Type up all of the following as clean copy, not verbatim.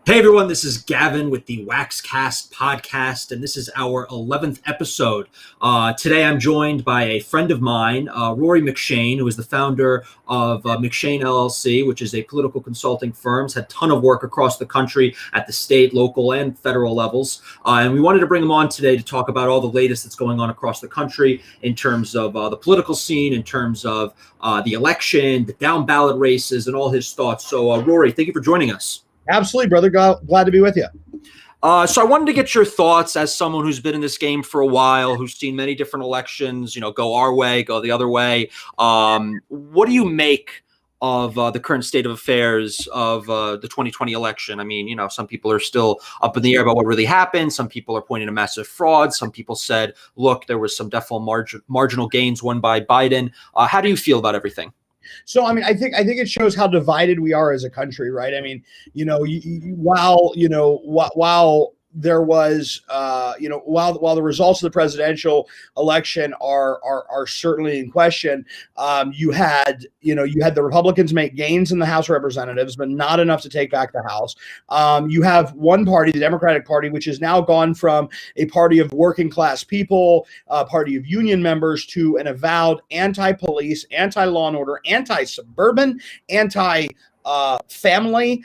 Hey everyone, this is Gavin with the Waxcast podcast, and this is our 11th episode. Today I'm joined by a friend of mine, Rory McShane, who is the founder of McShane LLC, which is a political consulting firm. Has had a ton of work across the country at the state, local, and federal levels. And we wanted to bring him on today to talk about all the latest that's going on across the country in terms of the political scene, in terms of the election, the down ballot races, and all his thoughts. So Rory, thank you for joining us. Absolutely, brother. Glad to be with you. So I wanted to get your thoughts as someone who's been in this game for a while, who's seen many different elections, go our way, go the other way. What do you make of the current state of affairs of the 2020 election? I mean, some people are still up in the air about what really happened. Some people are pointing to massive fraud. Some people said, look, there was some definite marginal gains won by Biden. How do you feel about everything? So, I mean, I think it shows how divided we are as a country, right? I mean, while there was, while the results of the presidential election are certainly in question, you had the Republicans make gains in the House of Representatives, but not enough to take back the House. You have one party, the Democratic Party, which has now gone from a party of working class people, a party of union members, to an avowed anti-police, anti-law and order, anti-suburban, family,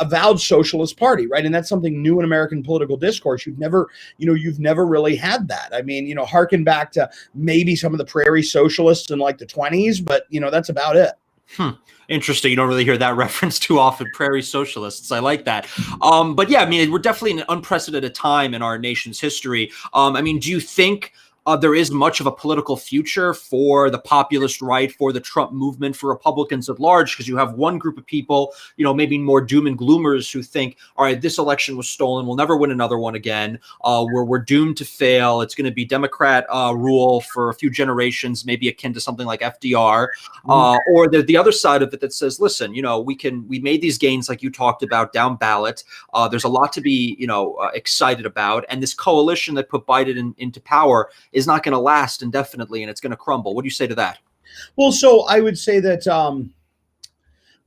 avowed socialist party, right? And that's something new in American political discourse. You've never really had that. I mean, harken back to maybe some of the prairie socialists in like the 1920s, but that's about it. Interesting. You don't really hear that reference too often, prairie socialists. I like that. But yeah, I mean, we're definitely in an unprecedented time in our nation's history. I mean, do you think there is much of a political future for the populist right, for the Trump movement, for Republicans at large? Because you have one group of people, maybe more doom and gloomers who think, all right, this election was stolen. We'll never win another one again. We're doomed to fail. It's going to be Democrat rule for a few generations, maybe akin to something like FDR. Or the other side of it that says, listen, we made these gains like you talked about down ballot. There's a lot to be, excited about. And this coalition that put Biden into power is not going to last indefinitely, and it's going to crumble. What do you say to that? Well, so I would say that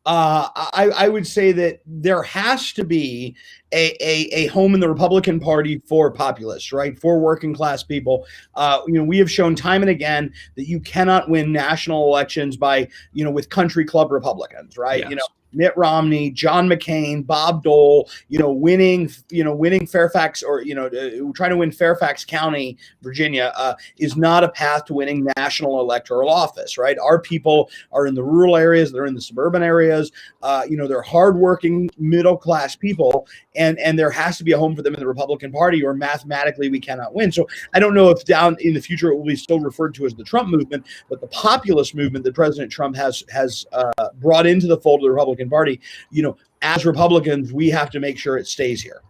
I would say that there has to be a home in the Republican Party for populists, right? For working class people. We have shown time and again that you cannot win national elections by, with country club Republicans, right? Yes. Mitt Romney, John McCain, Bob Dole, winning Fairfax or, trying to win Fairfax County, Virginia, is not a path to winning national electoral office, right? Our people are in the rural areas, they're in the suburban areas, they're hardworking middle-class people, and there has to be a home for them in the Republican Party, or mathematically we cannot win. So I don't know if down in the future it will be still referred to as the Trump movement, but the populist movement that President Trump has brought into the fold of the Republican Party, as Republicans, we have to make sure it stays here.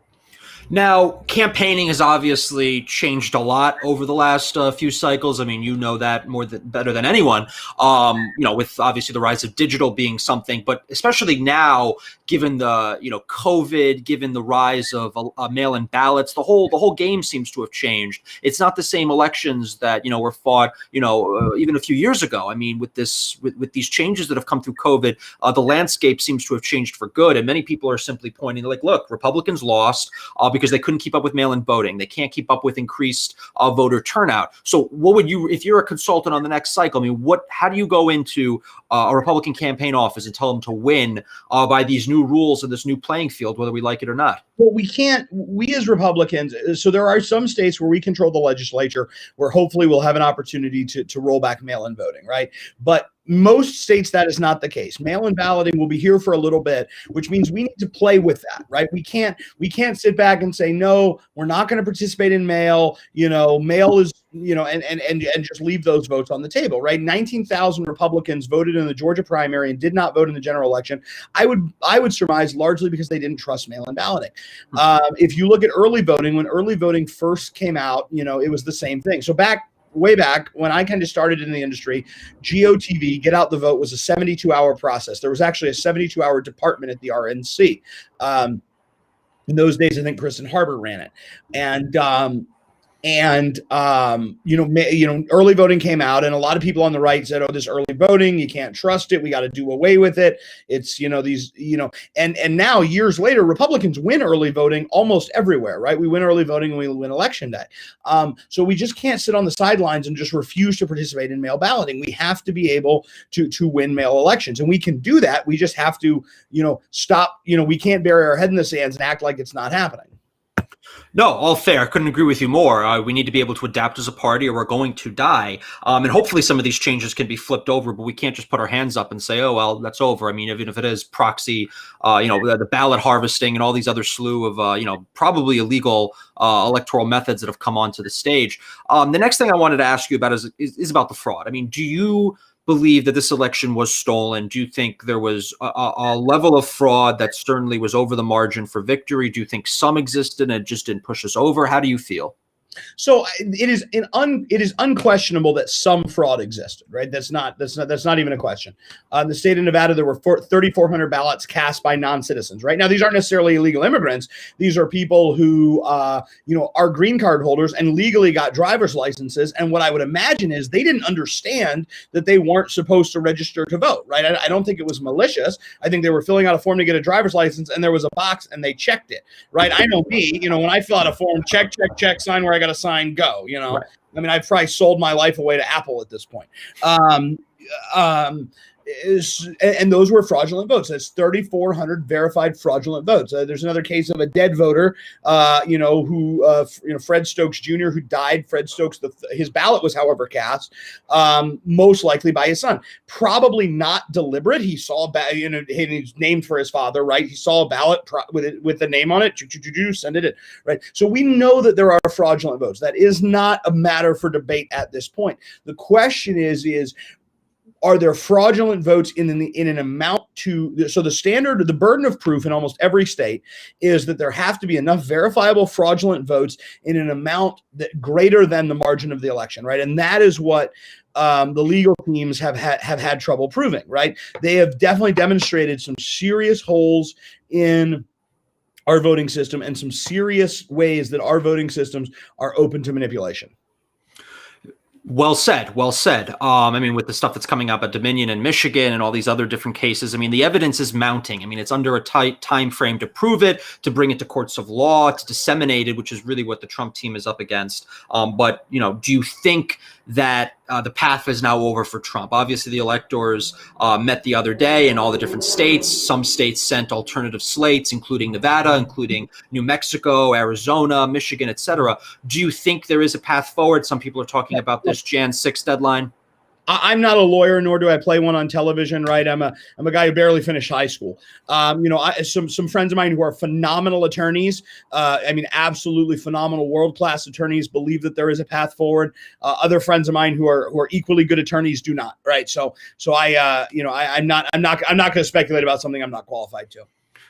Now, campaigning has obviously changed a lot over the last few cycles. I mean, that better than anyone, with obviously the rise of digital being something, but especially now, given the, COVID, given the rise of mail-in ballots, the whole game seems to have changed. It's not the same elections that, were fought, even a few years ago. I mean, with these changes that have come through COVID, the landscape seems to have changed for good. And many people are simply pointing like, look, Republicans lost because they couldn't keep up with mail-in voting. They can't keep up with increased voter turnout. So what would you, if you're a consultant on the next cycle, I mean, how do you go into a Republican campaign office and tell them to win by these new rules and this new playing field, whether we like it or not? Well, we as Republicans, so there are some states where we control the legislature, where hopefully we'll have an opportunity to roll back mail-in voting, right? But most states, that is not the case. Mail-in balloting will be here for a little bit, which means we need to play with that, right? We can't sit back and say, no, we're not going to participate in mail. Mail is, and just leave those votes on the table, right? 19,000 Republicans voted in the Georgia primary and did not vote in the general election. I would surmise largely because they didn't trust mail-in balloting. If you look at early voting, when early voting first came out, it was the same thing. So way back when I kind of started in the industry, GOTV, Get Out the Vote, was a 72-hour process. There was actually a 72-hour department at the RNC. In those days, I think Kristen Harbor ran it. And And early voting came out, and a lot of people on the right said, "Oh, this early voting, you can't trust it. We got to do away with it." It's and now years later, Republicans win early voting almost everywhere, right? We win early voting and we win election day. So we just can't sit on the sidelines and just refuse to participate in mail balloting. We have to be able to win mail elections, and we can do that. We just have to, stop. We can't bury our head in the sands and act like it's not happening. No, all fair. I couldn't agree with you more. We need to be able to adapt as a party or we're going to die. And hopefully some of these changes can be flipped over, but we can't just put our hands up and say, oh, well, that's over. I mean, even if it is proxy, the ballot harvesting and all these other slew of, probably illegal electoral methods that have come onto the stage. The next thing I wanted to ask you about is about the fraud. I mean, do you believe that this election was stolen? Do you think there was a level of fraud that certainly was over the margin for victory? Do you think some existed and it just didn't push us over? How do you feel? So it is unquestionable that some fraud existed, right? That's not even a question. In the state of Nevada, there were 3,400 ballots cast by non-citizens. Right now, these aren't necessarily illegal immigrants. These are people who, are green card holders and legally got driver's licenses. And what I would imagine is they didn't understand that they weren't supposed to register to vote. Right? I don't think it was malicious. I think they were filling out a form to get a driver's license, and there was a box, and they checked it. Right? I know me. When I fill out a form, check, sign where I got to sign, go. Right. I mean, I've probably sold my life away to Apple at this point. And those were fraudulent votes. That's 3,400 verified fraudulent votes. There's another case of a dead voter, Fred Stokes Jr., who died. Fred Stokes, his ballot was, however, cast, most likely by his son. Probably not deliberate. He saw a ballot, he's named for his father, right? He saw a ballot with the name on it, send it in, right? So we know that there are fraudulent votes. That is not a matter for debate at this point. The question is are there fraudulent votes in an amount so the burden of proof in almost every state is that there have to be enough verifiable fraudulent votes in an amount that greater than the margin of the election, right? And that is what the legal teams have had trouble proving, right? They have definitely demonstrated some serious holes in our voting system and some serious ways that our voting systems are open to manipulation. Well said. Well said. I mean, with the stuff that's coming up at Dominion and Michigan and all these other different cases, I mean, the evidence is mounting. I mean, it's under a tight time frame to prove it, to bring it to courts of law, to disseminate it, which is really what the Trump team is up against. But, do you think that the path is now over for Trump? Obviously, the electors met the other day in all the different states. Some states sent alternative slates, including Nevada, including New Mexico, Arizona, Michigan, etc. Do you think there is a path forward? Some people are talking about this Jan 6th deadline. I'm not a lawyer, nor do I play one on television, right? I'm a guy who barely finished high school. Some friends of mine who are phenomenal attorneys, absolutely phenomenal world-class attorneys, believe that there is a path forward. Other friends of mine who are equally good attorneys do not, right? So I'm not going to speculate about something I'm not qualified to.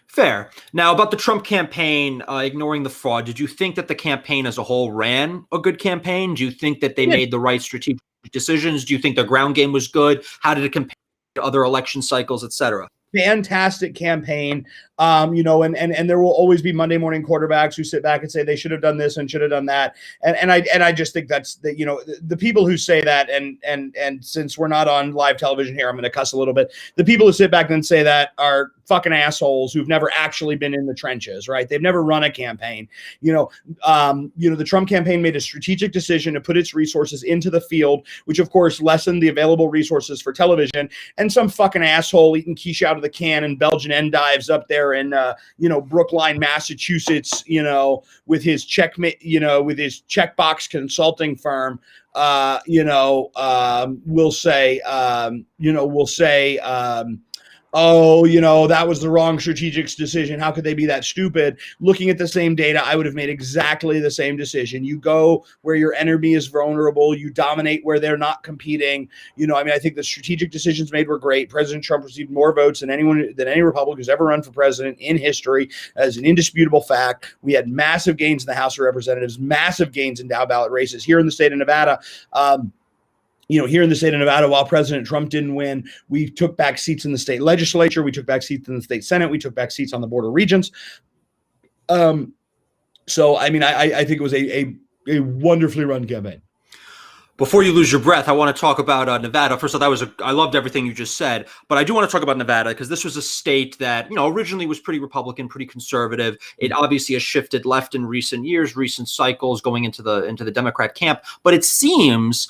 Fair. Now, about the Trump campaign, ignoring the fraud, did you think that the campaign as a whole ran a good campaign? Do you think that they made the right strategic decisions? Do you think their ground game was good? How did it compare to other election cycles, et cetera? Fantastic campaign. And there will always be Monday morning quarterbacks who sit back and say they should have done this and should have done that. And I just think that's the people who say that, and since we're not on live television here, I'm going to cuss a little bit. The people who sit back and say that are fucking assholes who've never actually been in the trenches, right? They've never run a campaign. The Trump campaign made a strategic decision to put its resources into the field, which of course lessened the available resources for television. And some fucking asshole eating quiche out of the can and Belgian endives up there in Brookline, Massachusetts, with his checkbox consulting firm, will say, that was the wrong strategic decision. How could they be that stupid? Looking at the same data, I would have made exactly the same decision. You go where your enemy is vulnerable. You dominate where they're not competing. I think the strategic decisions made were great. President Trump received more votes than any Republican who's ever run for president in history. As an indisputable fact. We had massive gains in the House of Representatives, massive gains in Dow ballot races here in the state of Nevada. Here in the state of Nevada, while President Trump didn't win, we took back seats in the state legislature. We took back seats in the state Senate. We took back seats on the Board of Regents. I think it was a a wonderfully run campaign. Before you lose your breath, I want to talk about Nevada. First of all, I loved everything you just said, but I do want to talk about Nevada because this was a state that, originally was pretty Republican, pretty conservative. It obviously has shifted left in recent years, recent cycles going into the Democrat camp. But it seems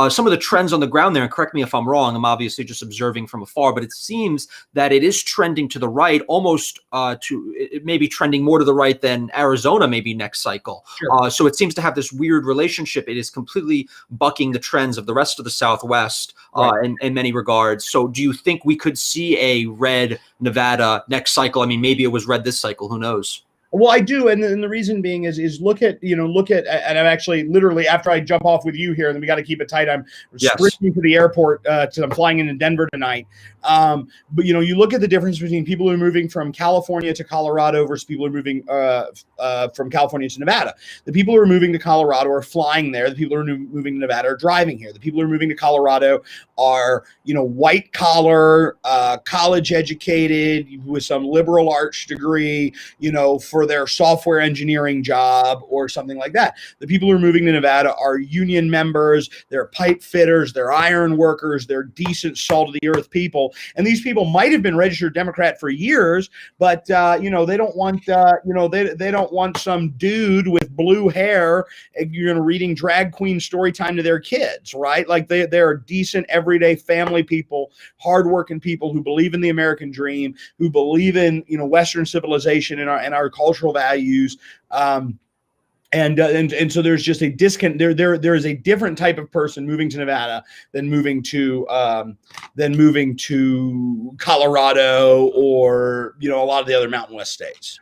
some of the trends on the ground there, and correct me if I'm wrong, I'm obviously just observing from afar, but it seems that it is trending to the right, almost it may be trending more to the right than Arizona maybe next cycle. Sure. So it seems to have this weird relationship. It is completely bucking the trends of the rest of the Southwest in many regards. So do you think we could see a red Nevada next cycle? I mean, maybe it was red this cycle. Who knows? Well, I do, and the reason being is look at, and I'm actually literally after I jump off with you here, and then we got to keep it tight. I'm sprinting to the airport. I'm flying into Denver tonight. But you look at the difference between people who are moving from California to Colorado versus people who are moving from California to Nevada. The people who are moving to Colorado are flying there. The people who are moving to Nevada are driving here. The people who are moving to Colorado are, white collar, college educated with some liberal arts degree, for their software engineering job or something like that. The people who are moving to Nevada are union members, they're pipe fitters, they're iron workers, they're decent salt of the earth people. And these people might have been registered Democrat for years, but they don't want they don't want some dude with blue hair reading drag queen story time to their kids, right? Like they're decent everyday family people, hardworking people who believe in the American dream, who believe in Western civilization and our cultural values. And so there's just a disconnect. There is a different type of person moving to Nevada than moving to Colorado or a lot of the other Mountain West states.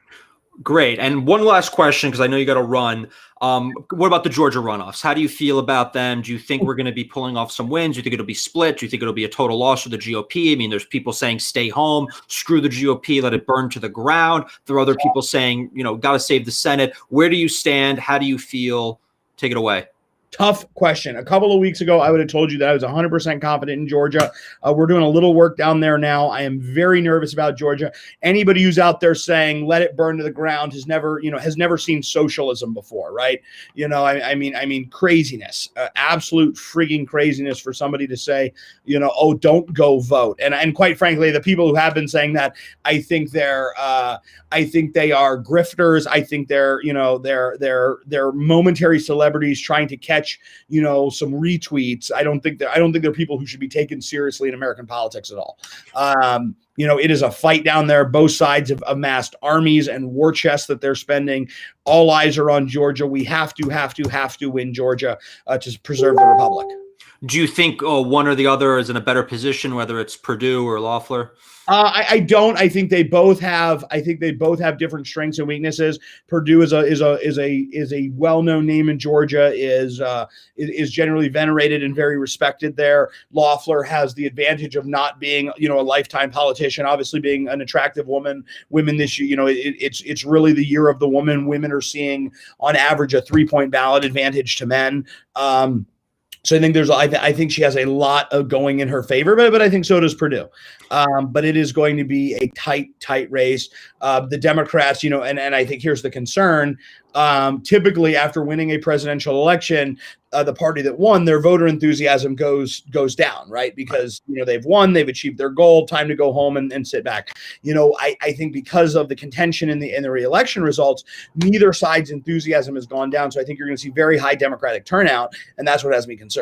Great. And one last question, because I know you got to run. What about the Georgia runoffs? How do you feel about them? Do you think we're going to be pulling off some wins? Do you think it'll be split? Do you think it'll be a total loss for the GOP? I mean, there's people saying stay home, screw the GOP, let it burn to the ground. There are other people saying, got to save the Senate. Where do you stand? How do you feel? Take it away. Tough question. A couple of weeks ago, I would have told you that I was 100% confident in Georgia. We're doing a little work down there now. I am very nervous about Georgia. Anybody who's out there saying let it burn to the ground has never seen socialism before, right? I mean craziness, absolute frigging craziness for somebody to say, oh, don't go vote. And quite frankly, the people who have been saying that, I think they are grifters. I think they're momentary celebrities trying to catch some retweets. I don't think they're people who should be taken seriously in American politics at all. It is a fight down there. Both sides have amassed armies and war chests that they're spending. All eyes are on Georgia. We have to win Georgia to preserve the republic. Do you think one or the other is in a better position, whether it's Purdue or Loeffler? I don't. I think they both have different strengths and weaknesses. Purdue is a well-known name in Georgia, is generally venerated and very respected there. Loeffler has the advantage of not being a lifetime politician, obviously being an attractive woman. Women this year, it's really the year of the woman. Women are seeing on average a 3-point ballot advantage to men. So I think I think she has a lot of going in her favor, but I think so does Purdue. But it is going to be a tight race. The Democrats, and I think here's the concern. Typically, after winning a presidential election, the party that won, their voter enthusiasm goes down, right? Because they've won, they've achieved their goal. Time to go home and sit back. I think because of the contention in the re-election results, neither side's enthusiasm has gone down. So I think you're going to see very high Democratic turnout, and that's what has me concerned.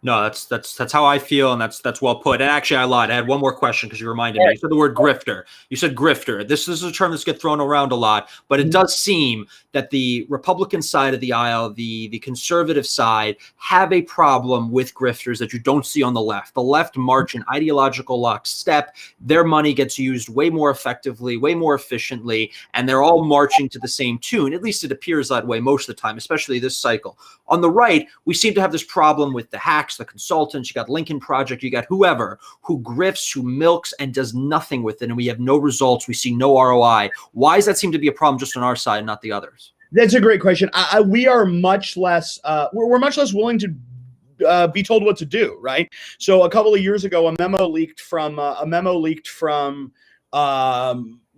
No, that's how I feel, and that's well put. And actually, I lied. I had one more question because you reminded me. You said the word grifter. You said grifter. This is a term that's get thrown around a lot, but it does seem that the Republican side of the aisle, the conservative side, have a problem with grifters that you don't see on the left. The left march in ideological lockstep. Their money gets used way more effectively, way more efficiently, and they're all marching to the same tune. At least it appears that way most of the time, especially this cycle. On the right, we seem to have this problem with the hacks, the consultants. You got Lincoln Project, you got whoever who grifts, who milks, and does nothing with it, and we have no results. We see no ROI. Why does that seem to be a problem just on our side and not the others? That's a great question. We are much less we're much less willing to be told what to do, right? So a couple of years ago, a memo leaked from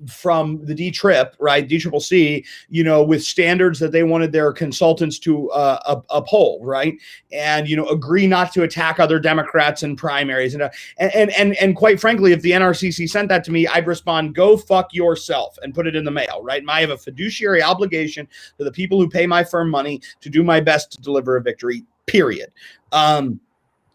from the D-Trip, right, D-Triple-C, with standards that they wanted their consultants to uphold, right, and agree not to attack other Democrats in primaries, and quite frankly, if the NRCC sent that to me, I'd respond, "Go fuck yourself," and put it in the mail, right? And I have a fiduciary obligation to the people who pay my firm money to do my best to deliver a victory. Period.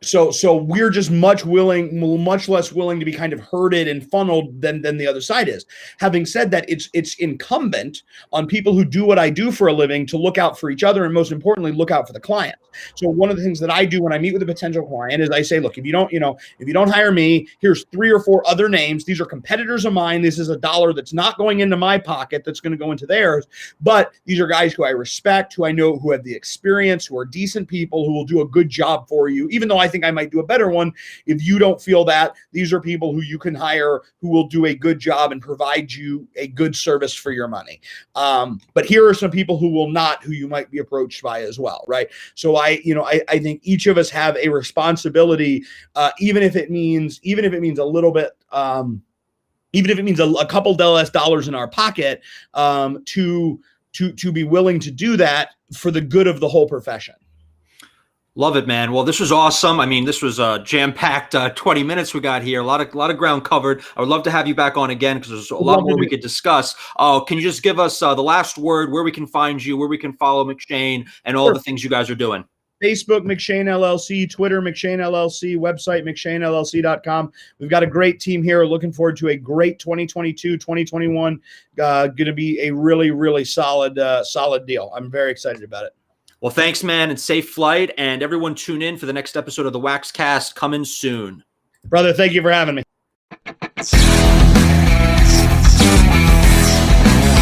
So we're just much less willing to be kind of herded and funneled than the other side is. Having said that, it's incumbent on people who do what I do for a living to look out for each other, and most importantly, look out for the client. So one of the things that I do when I meet with a potential client is I say, look, if you don't hire me, here's 3 or 4 other names. These are competitors of mine. This is a dollar that's not going into my pocket, that's going to go into theirs. But these are guys who I respect, who I know, who have the experience, who are decent people, who will do a good job for you, even though I think I might do a better one. If you don't feel that, these are people who you can hire, who will do a good job and provide you a good service for your money. But here are some people who will not, who you might be approached by as well, right? So I think each of us have a responsibility, even if it means a little bit, even if it means a couple less dollars in our pocket, to be willing to do that for the good of the whole profession. Love it, man. Well, this was awesome. I mean, this was a jam-packed 20 minutes we got here. A lot of ground covered. I would love to have you back on again because there's a lot more we could discuss. Can you just give us the last word, where we can find you, where we can follow McShane, and all the things you guys are doing? Facebook, McShane LLC, Twitter, McShane LLC, website, McShaneLLC.com. We've got a great team here. Looking forward to a great 2022, 2021. Going to be a really, really solid deal. I'm very excited about it. Well, thanks, man, and safe flight. And everyone tune in for the next episode of the Waxcast coming soon. Brother, thank you for having me.